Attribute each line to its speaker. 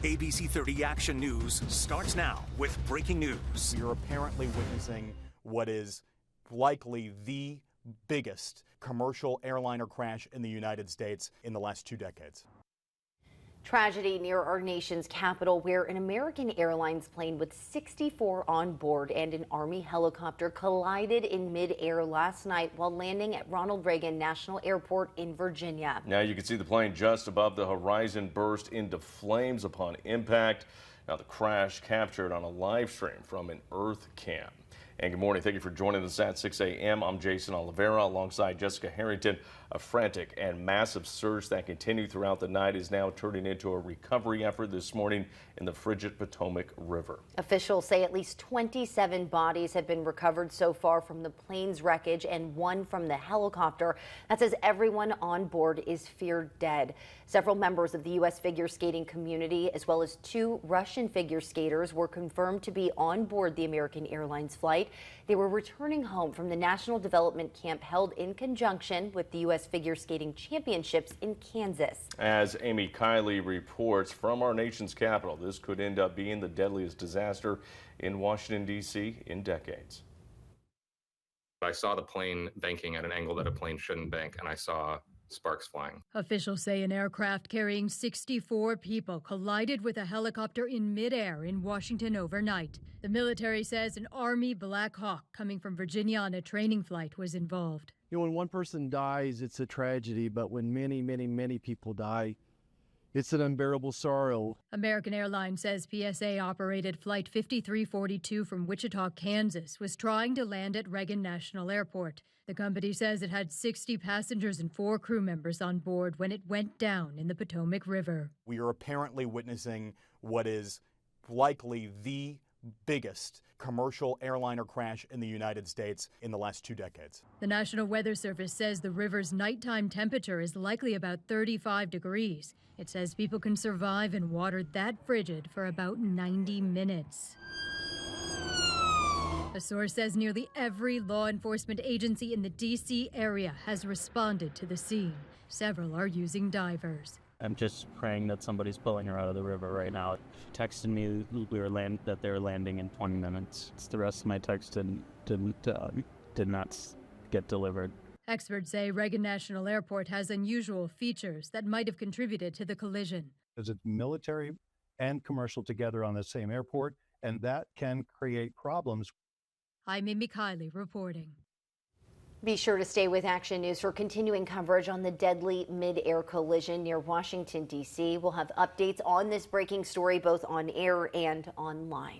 Speaker 1: ABC 30 Action News starts now with breaking news.
Speaker 2: You're apparently witnessing what is likely the biggest commercial airliner crash in the United States in the last 2 decades.
Speaker 3: Tragedy near our nation's capital, where an American Airlines plane with 64 on board and an Army helicopter collided in midair last night while landing at Ronald Reagan National Airport in Virginia.
Speaker 4: Now you can see the plane just above the horizon burst into flames upon impact. Now the crash captured on a live stream from an Earth cam. And good morning. Thank you for joining us at 6 a.m. I'm Jason Oliveira alongside Jessica Harrington. A frantic and massive search that continued throughout the night is now turning into a recovery effort this morning in the frigid Potomac River.
Speaker 3: Officials say at least 27 bodies have been recovered so far from the plane's wreckage and one from the helicopter. That says everyone on board is feared dead. Several members of the U.S. figure skating community, as well as 2 Russian figure skaters, were confirmed to be on board the American Airlines flight. They were returning home from the National Development Camp held in conjunction with the U.S. Figure Skating Championships in Kansas.
Speaker 4: As Amy Kiley reports from our nation's capital, this could end up being the deadliest disaster in Washington, D.C. in decades.
Speaker 5: I saw the plane banking at an angle that a plane shouldn't bank, and I saw sparks flying.
Speaker 6: Officials say an aircraft carrying 64 people collided with a helicopter in midair in Washington overnight. The military says an Army Black Hawk coming from Virginia on a training flight was involved.
Speaker 7: You know, when one person dies, it's a tragedy, but when many people die, it's an unbearable sorrow.
Speaker 6: American Airlines says PSA operated Flight 5342 from Wichita, Kansas, was trying to land at Reagan National Airport. The company says it had 60 passengers and 4 crew members on board when it went down in the Potomac River.
Speaker 2: We are apparently witnessing what is likely the biggest commercial airliner crash in the United States in the last 2 decades.
Speaker 6: The National Weather Service says the river's nighttime temperature is likely about 35 degrees. It says people can survive in water that frigid for about 90 minutes. A source says nearly every law enforcement agency in the D.C. area has responded to the scene. Several are using divers.
Speaker 8: I'm just praying that somebody's pulling her out of the river right now. She texted me that they were landing in 20 minutes. The rest of my text did not get delivered.
Speaker 6: Experts say Reagan National Airport has unusual features that might have contributed to the collision.
Speaker 9: Is it military and commercial together on the same airport, and that can create problems.
Speaker 6: I'm Amy Kiley reporting.
Speaker 3: Be sure to stay with Action News for continuing coverage on the deadly mid-air collision near Washington, D.C. We'll have updates on this breaking story both on air and online.